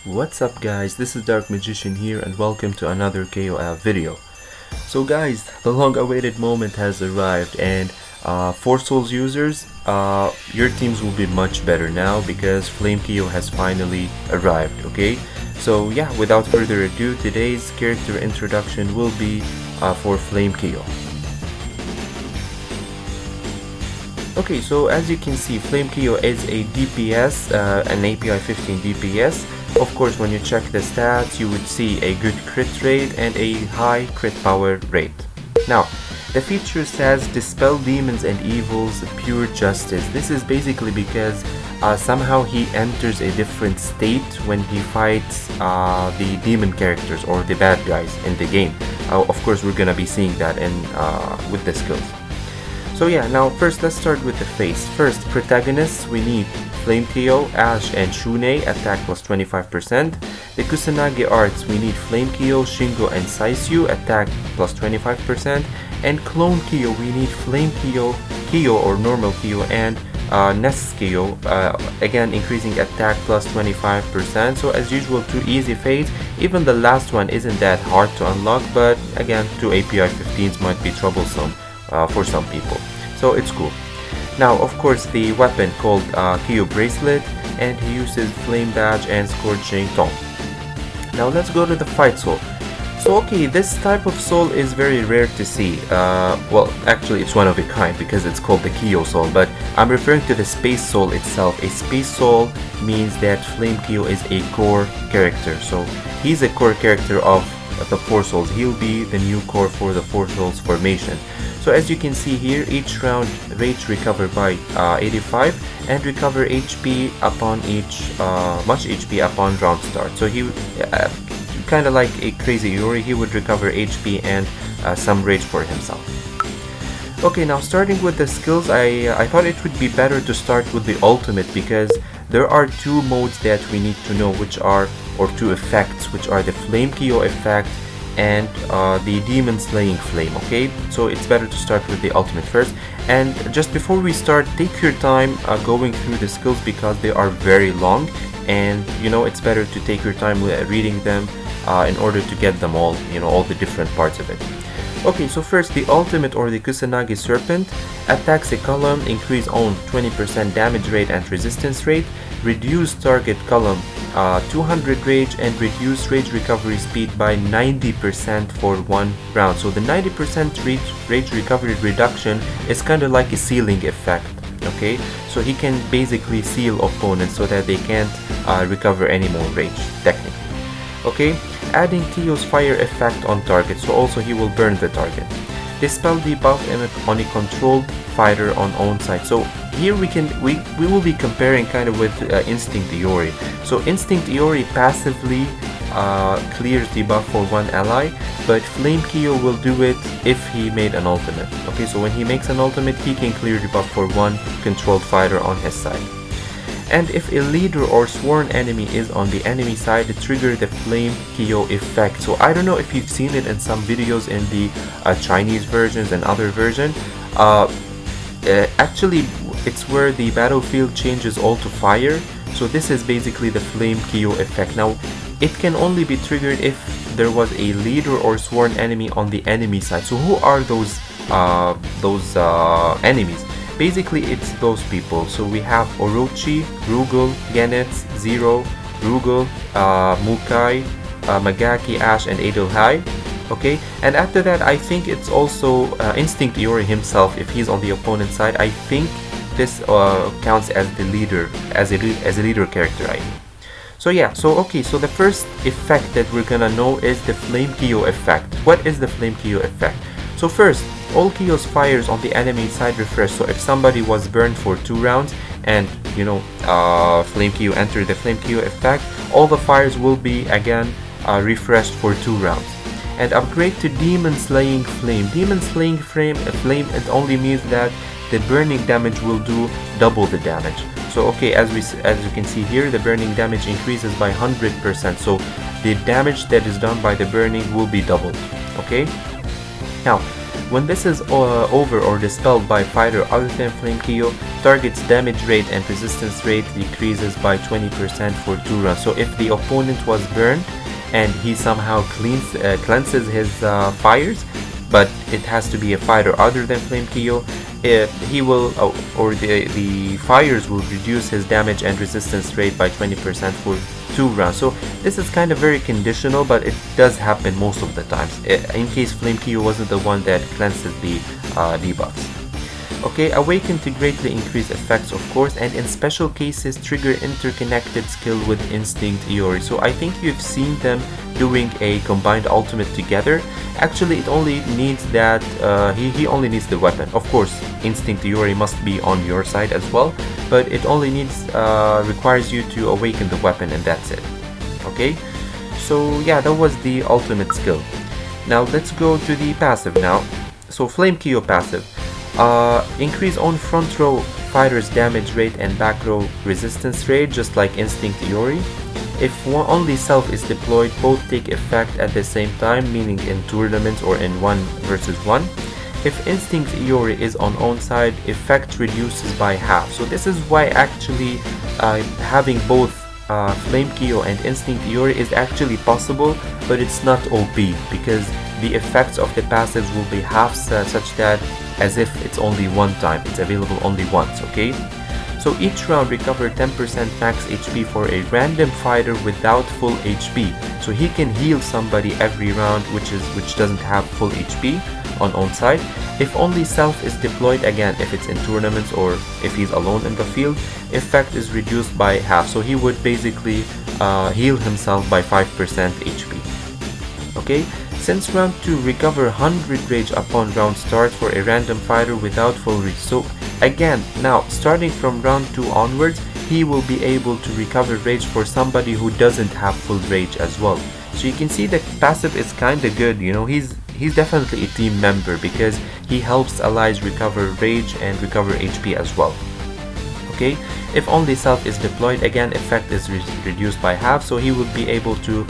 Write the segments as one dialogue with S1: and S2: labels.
S1: What's up guys, this is Dark Magician here and welcome to another KOF video. So guys, the long awaited moment has arrived and for Souls users, your teams will be much better now because Flame KO has finally arrived, okay? So yeah, without further ado, today's character introduction will be for Flame KO. Okay, so as you can see, Flame KO is a DPS, an API 15 DPS. Of course, when you check the stats, you would see a good crit rate and a high crit power rate. Now, the feature says dispel demons and evils, pure justice. This is basically because somehow he enters a different state when he fights the demon characters or the bad guys in the game. Of course, we're gonna be seeing that with the skills. So yeah, now first let's start with the face. First, protagonists, we need Flame KO, Ash, and Shune, attack plus 25%. The Kusanagi arts, we need Flame KO, Shingo, and Saisyu, attack plus 25%. And Clone KO, we need Flame KO or normal KO, and Nest KO, again increasing attack plus 25%. So as usual, 2 easy fades. Even the last one isn't that hard to unlock, but again, 2 API 15s might be troublesome for some people, so it's cool. Now, of course, the weapon called KO Bracelet, and he uses Flame Badge and Scorching Tongue. Now let's go to the fight soul. So okay, this type of soul is very rare to see. Well, actually it's one of a kind because it's called the KO soul, but I'm referring to the space soul itself. A space soul means that Flame KO is a core character, so he's a core character of the 4 souls. He'll be the new core for the 4 souls formation. So as you can see here, each round rage recover by 85 and recover HP upon much HP upon round start. So he kind of like a crazy Yuri, he would recover HP and some rage for himself. Okay, now starting with the skills, I thought it would be better to start with the ultimate because there are 2 modes that we need to know, which are, or 2 effects, which are the Flame KO effect and the Demon Slaying Flame. Okay, so it's better to start with the ultimate first. And just before we start, take your time going through the skills because they are very long, and you know it's better to take your time reading them in order to get them all, you know, all the different parts of it. Okay, so first, the ultimate or the Kusanagi Serpent attacks a column, increase own 20% damage rate and resistance rate, reduce target column 200 rage, and reduce rage recovery speed by 90% for 1 round. So the 90% rage recovery reduction is kind of like a sealing effect. Okay, so he can basically seal opponents so that they can't recover any more rage technically. Okay, adding Tio's fire effect on target, so also he will burn the target. Dispel debuff on a controlled fighter on own side. So here we will be comparing kind of with Instinct Iori. So Instinct Iori passively clears debuff for 1 ally, but Flame KO will do it if he made an ultimate. Okay, so when he makes an ultimate, he can clear debuff for 1 controlled fighter on his side. And if a leader or sworn enemy is on the enemy side, trigger the Flame KO effect. So I don't know if you've seen it in some videos in the Chinese versions and other versions. Actually, it's where the battlefield changes all to fire. So this is basically the Flame KO effect. Now, it can only be triggered if there was a leader or sworn enemy on the enemy side. So who are those enemies? Basically, it's those people. So we have Orochi, Rugal, Genetz, Zero, Rugal, Mukai, Magaki, Ash, and Edelhai. Okay, and after that, I think it's also Instinct Iori himself. If he's on the opponent's side, I think this counts as the leader, as a leader character. I mean. So yeah, so okay, so the first effect that we're gonna know is the Flame KO effect. What is the Flame KO effect? So first, all KO's fires on the enemy side refresh. So if somebody was burned for 2 rounds and you know Flame KO entered the Flame KO effect, all the fires will be again refreshed for 2 rounds. And upgrade to Demon Slaying Flame. Demon Slaying Flame, it only means that the burning damage will do double the damage. So okay, as you can see here, the burning damage increases by 100%. So the damage that is done by the burning will be doubled. Okay. Now, When this is over or dispelled by fighter other than Flame Kyo, target's damage rate and resistance rate decreases by 20% for 2 rounds. So if the opponent was burned and he somehow cleanses his fires, but it has to be a fighter other than Flame Kyo, he will, or the fires will reduce his damage and resistance rate by 20% for 2 rounds. So this is kind of very conditional, but it does happen most of the times, in case Flame Kyo wasn't the one that cleanses the debuffs. Okay, Awaken to greatly increase effects, of course, and in special cases trigger interconnected skill with Instinct Iori. So I think you've seen them doing a combined ultimate together. Actually, it only needs that he only needs the weapon. Of course, Instinct Iori must be on your side as well, but it only needs requires you to awaken the weapon, and that's it. Okay, so yeah, that was the ultimate skill. Now let's go to the passive now. So Flame Kyo passive. Increase on front row fighter's damage rate and back row resistance rate, just like Instinct Iori. If only self is deployed, both take effect at the same time, meaning in tournaments or in 1 versus 1. If Instinct Iori is on own side, effect reduces by half. So this is why actually having both Flame Kyo and Instinct Iori is actually possible, but it's not OP, because the effects of the passives will be half such that as if it's only one time, it's available only once. Okay, so each round recover 10% max HP for a random fighter without full HP. So he can heal somebody every round which doesn't have full HP on own side. If only self is deployed, again if it's in tournaments or if he's alone in the field, effect is reduced by half. So he would basically heal himself by 5% HP. Okay, since round 2 recover 100 rage upon round start for a random fighter without full rage. So again, now starting from round 2 onwards, he will be able to recover rage for somebody who doesn't have full rage as well. So you can see the passive is kinda good, you know, he's definitely a team member because he helps allies recover rage and recover HP as well. Okay, if only self is deployed, again effect is reduced by half, so he would be able to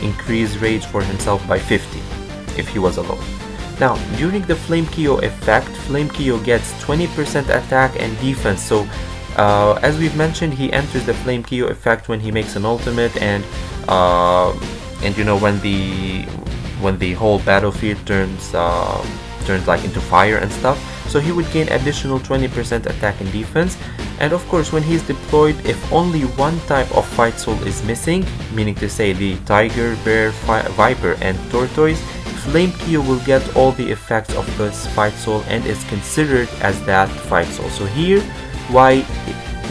S1: increase rage for himself by 50 if he was alone. Now during the Flame Kyo effect, Flame Kyo gets 20% attack and defense. So as we've mentioned, he enters the Flame Kyo effect when he makes an ultimate, and you know, when the whole battlefield turns like into fire and stuff. So he would gain additional 20% attack and defense. And of course, when he's deployed, if only one type of fight soul is missing, meaning to say the tiger, bear, viper and tortoise, Flame Kyo will get all the effects of this fight soul and is considered as that fight soul. So here why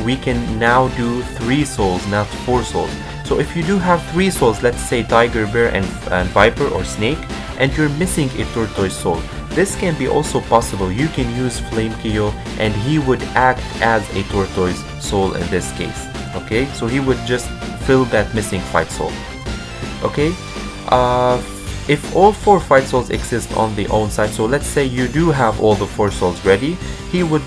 S1: we can now do 3 souls, not 4 souls. So if you do have 3 souls, let's say tiger, bear and viper or snake, and you're missing a tortoise soul, this can be also possible. You can use Flame Kyo and he would act as a tortoise soul in this case. Okay, so he would just fill that missing fight soul. Okay, if all 4 fight souls exist on the own side, so let's say you do have all the 4 souls ready, he would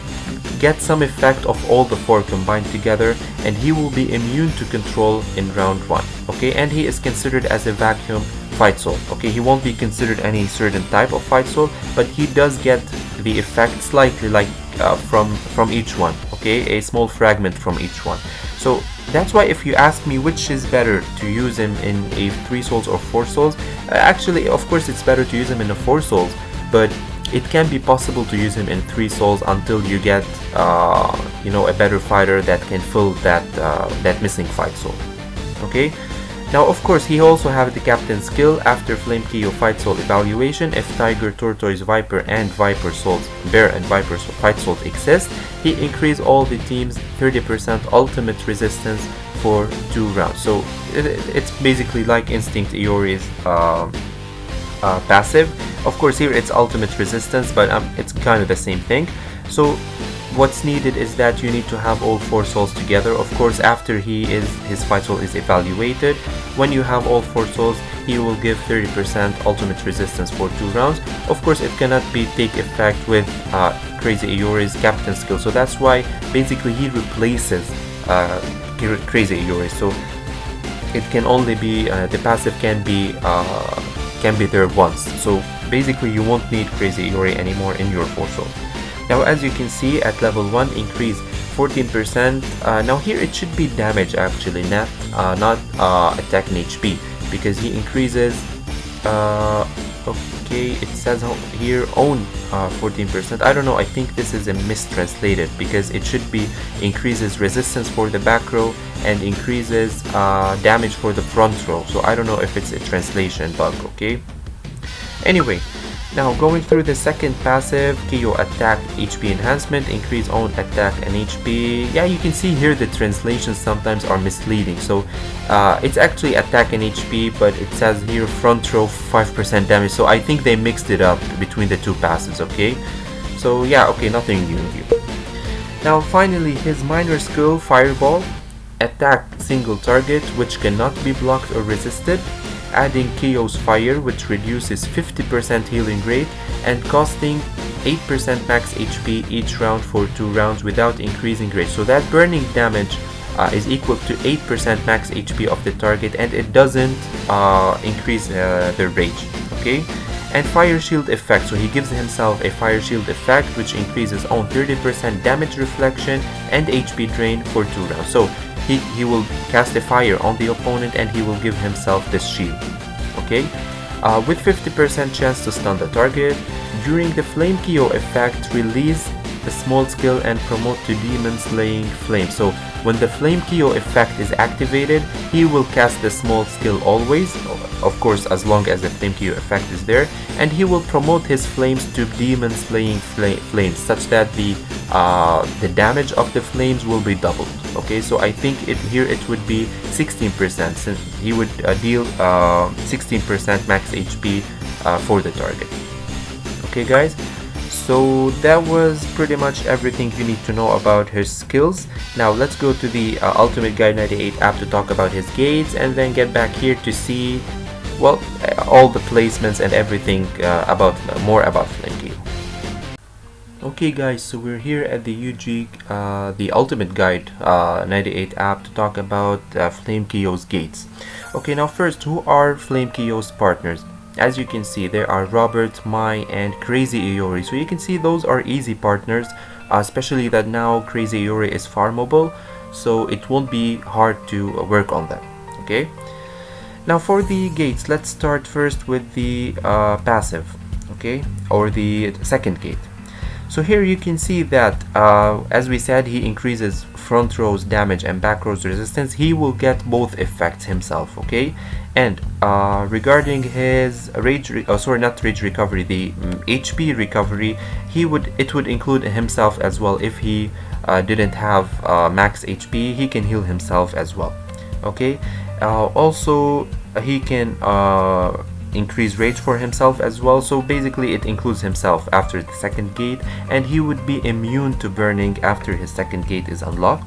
S1: get some effect of all the 4 combined together, and he will be immune to control in round 1. Okay, and he is considered as a vacuum fight soul. Okay, he won't be considered any certain type of fight soul, but he does get the effect slightly like from each one. Okay, a small fragment from each one. So that's why if you ask me which is better to use him in a 3 souls or 4 souls, actually of course it's better to use him in a 4 souls, but it can be possible to use him in 3 souls until you get you know, a better fighter that can fill that missing fight soul. Okay, now of course he also have the captain skill. After Flame Kyo fight soul evaluation, if tiger, tortoise, viper and viper souls, bear and viper fight souls exist, he increase all the team's 30% ultimate resistance for 2 rounds. So it's basically like Instinct Iori's passive. Of course here it's ultimate resistance, but it's kind of the same thing. So what's needed is that you need to have all 4 souls together. Of course, after his fight soul is evaluated, when you have all 4 souls, he will give 30% ultimate resistance for 2 rounds. Of course, it cannot take effect with Crazy Iori's captain skill, so that's why basically he replaces Crazy Iori. So it can only be the passive can be there once. So basically you won't need Crazy Iori anymore in your force ult. Now as you can see, at level 1 increase 14%. Now here it should be damage actually, not attack and HP, because he increases okay, it says here own 14%. I don't know, I think this is a mistranslated, because it should be increases resistance for the back row and increases damage for the front row. So I don't know if it's a translation bug, okay? Anyway, now going through the second passive, KO attack HP enhancement, increase own attack and HP. Yeah, you can see here the translations sometimes are misleading. So it's actually attack and HP, but it says here front row 5% damage. So I think they mixed it up between the two passives, okay? So yeah, okay, nothing new here. Now finally, his minor skill, Fireball, attack single target which cannot be blocked or resisted, adding KO's fire which reduces 50% healing rate and costing 8% max HP each round for 2 rounds without increasing rate. So that burning damage is equal to 8% max HP of the target, and it doesn't increase the rage, okay? And fire shield effect, so he gives himself a fire shield effect which increases on 30% damage reflection and HP drain for 2 rounds. So he will cast a fire on the opponent and he will give himself this shield, okay? With 50% chance to stun the target. During the flame KO effect, release the small skill and promote to demon slaying flame. So when the flame KO effect is activated, he will cast the small skill always, of course as long as the flame KO effect is there, and he will promote his flames to demon slaying flames, such that the damage of the flames will be doubled. Okay, so I think here it would be 16%, since he would deal 16% max HP for the target. Okay guys, so that was pretty much everything you need to know about his skills. Now let's go to the Ultimate Guide 98 app to talk about his gates, and then get back here to see, well, all the placements and everything more about Flame KO. Okay guys, so we're here at the UG, the Ultimate Guide 98 app to talk about Flame KO's gates. Okay, now first, who are Flame KO's partners? As you can see, there are Robert, Mai, and Crazy Iori. So you can see those are easy partners, especially that now Crazy Iori is farmable, so it won't be hard to work on them. Okay. Now for the gates, let's start first with the passive, okay, or the second gate. So here you can see that, as we said, he increases front row's damage and back row's resistance. He will get both effects himself, okay? And regarding his rage, not rage recovery, the HP recovery, it would include himself as well. If he didn't have max HP, he can heal himself as well, okay? Also, he can increase rage for himself as well, so basically it includes himself after the second gate, and he would be immune to burning after his second gate is unlocked.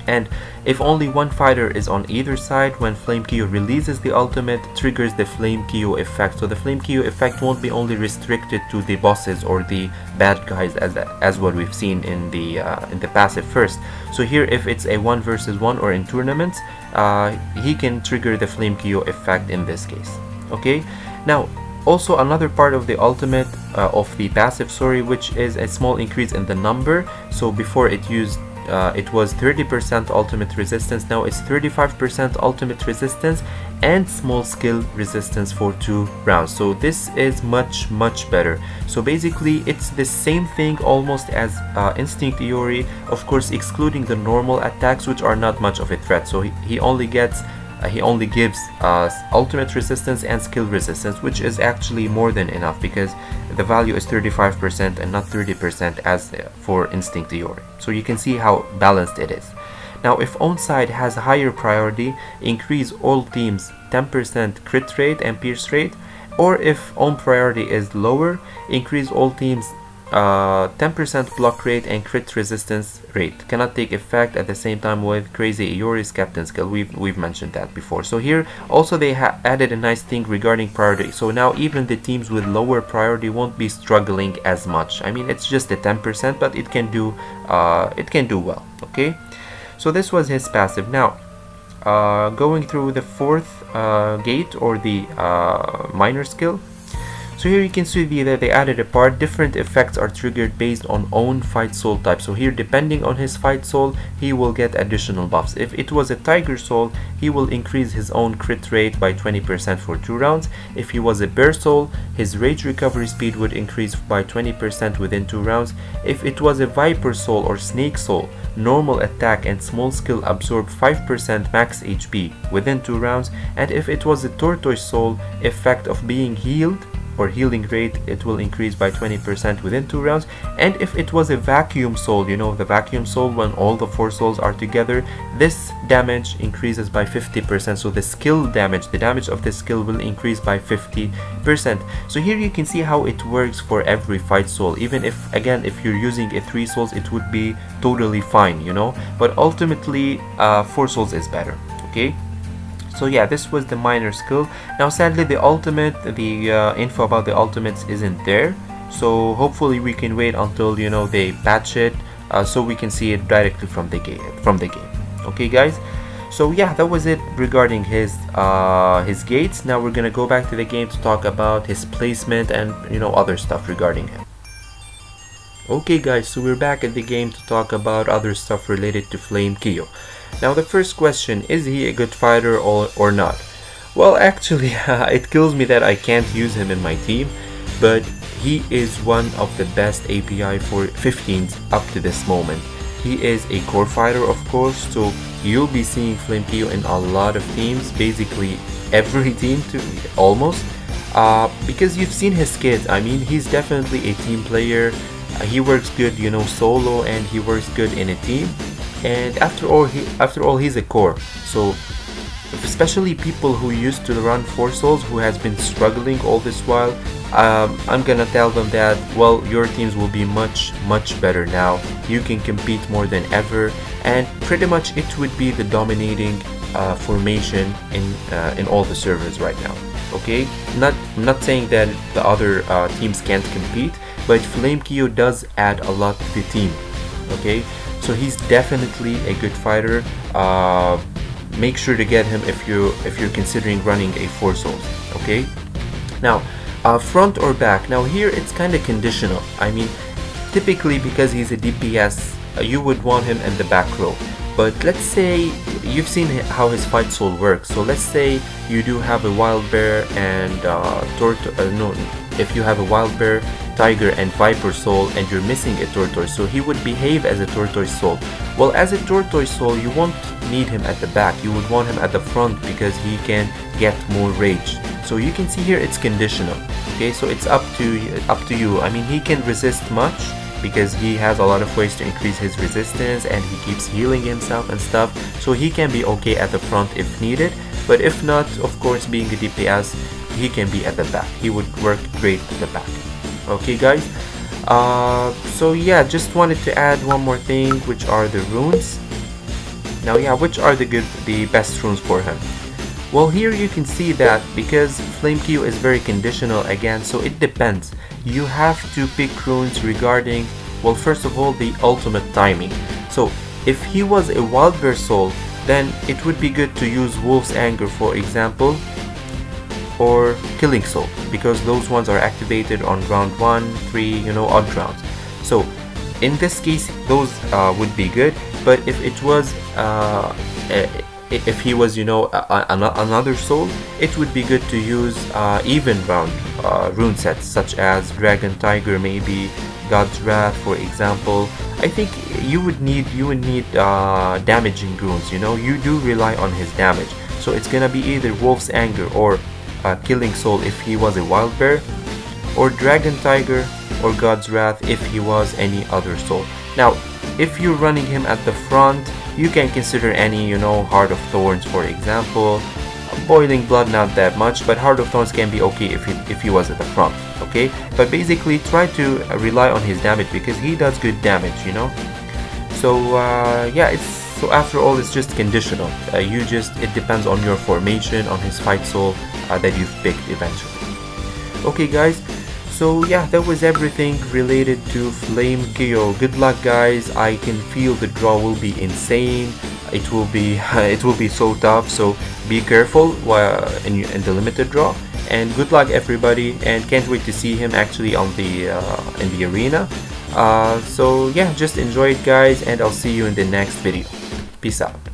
S1: And if only one fighter is on either side, when Flame KO releases the ultimate, triggers the Flame KO effect. So the Flame KO effect won't be only restricted to the bosses or the bad guys as what we've seen in the passive first. So here, if it's a 1 versus 1 or in tournaments, he can trigger the Flame KO effect in this case. Okay, now also another part of the ultimate of the passive, which is a small increase in the number. So before it was 30% ultimate resistance, now it's 35% ultimate resistance and small skill resistance for 2 rounds. So this is much better. So basically it's the same thing almost as Instinct Iori, of course excluding the normal attacks, which are not much of a threat. So he only gives ultimate resistance and skill resistance, which is actually more than enough, because the value is 35% and not 30% as for Instinct Iori. So you can see how balanced it is. Now if own side has higher priority, increase all teams 10% crit rate and pierce rate, or if own priority is lower, increase all teams 10% block rate and crit resistance rate. Cannot take effect at the same time with Crazy Iori's captain skill. We've mentioned that before. So here also they added a nice thing regarding priority. So now even the teams with lower priority won't be struggling as much. I mean, it's just a 10%, but it can do well. Okay, so this was his passive. Now going through the fourth gate, or the minor skill. So here you can see that they added a part. Different effects are triggered based on own fight soul type. So here, depending on his fight soul, he will get additional buffs. If it was a tiger soul, he will increase his own crit rate by 20% for 2 rounds. If he was a bear soul, his rage recovery speed would increase by 20% within 2 rounds. If it was a viper soul or snake soul, normal attack and small skill absorb 5% max HP within 2 rounds. And if it was a tortoise soul, effect of being healed or healing rate, it will increase by 20% within 2 rounds. And if it was a vacuum soul, you know, the vacuum soul, when all the 4 souls are together, this damage increases by 50%. So the skill damage, the damage of the skill will increase by 50%. So here you can see how it works for every fight soul. Even if, again, if you're using a 3 souls, it would be totally fine, you know, but ultimately 4 souls is better. Okay, so yeah, this was the minor skill. Now sadly the ultimate, the info about the ultimates isn't there, so hopefully we can wait until, you know, they patch it, so we can see it directly from the game. Okay guys, so yeah, that was it regarding his gates. Now we're gonna go back to the game to talk about his placement and, you know, other stuff regarding him. Okay guys, so we're back at the game to talk about other stuff related to Flame Kyo. Now the first question, is he a good fighter or not? Well, actually it kills me that I can't use him in my team, but he is one of the best API for 15s up to this moment. He is a core fighter, of course, so you'll be seeing Flame Kyo in a lot of teams, basically every team to almost, because you've seen his skills. I mean, he's definitely a team player. He works good, you know, solo, and he works good in a team. And after all, he's a core. So especially people who used to run 4 souls, who has been struggling all this while, I'm gonna tell them that, well, your teams will be much better now. You can compete more than ever, and pretty much it would be the dominating formation in all the servers right now. Okay, I'm not saying that the other teams can't compete, but Flame Kyo does add a lot to the team. Okay, so he's definitely a good fighter. Make sure to get him if you're considering running a 4 souls. Okay, now front or back. Now here it's kind of conditional. I mean, typically because he's a DPS, you would want him in the back row. But let's say you've seen how his fight soul works. So let's say you do have a wild bear and if you have a wild bear, tiger and viper soul, and you're missing a tortoise, so he would behave as a tortoise soul. Well, as a tortoise soul, you won't need him at the back. You would want him at the front because he can get more rage. So you can see here it's conditional. Okay, so it's up to you. I mean, he can resist much because he has a lot of ways to increase his resistance, and he keeps healing himself and stuff, so he can be okay at the front if needed. But if not, of course, being a DPS, he can be at the back. He would work great at the back. Okay guys, so yeah, just wanted to add one more thing, which are the runes. Now yeah, which are the best runes for him? Well, here you can see that because Flame Kyo is very conditional again, so it depends. You have to pick runes regarding, well, first of all, the ultimate timing. So if he was a wild bear soul, then it would be good to use Wolf's Anger, for example, or Killing Soul, because those ones are activated on round 1, 3, you know, odd rounds. So in this case, those would be good. But if it was if he was, you know, another soul, it would be good to use even round rune sets, such as Dragon Tiger, maybe God's Wrath, for example. I think you would need damaging runes. You know, you do rely on his damage, so it's gonna be either Wolf's Anger or Killing Soul if he was a wild bear, or Dragon Tiger or God's Wrath if he was any other soul. Now, if you're running him at the front, you can consider any, you know, Heart of Thorns, for example. Boiling Blood, not that much, but Heart of Thorns can be okay if he was at the front. Okay, but basically try to rely on his damage because he does good damage, you know. So yeah, so after all, it's just conditional. It depends on your formation, on his fight soul that you've picked eventually. Okay guys, so yeah, that was everything related to Flame Kyo. Good luck guys. I can feel the draw will be insane. It will be so tough, so be careful in the limited draw. and good luck everybody, and can't wait to see him actually on the in the arena. So yeah, just enjoy it guys, and I'll see you in the next video. Peace out.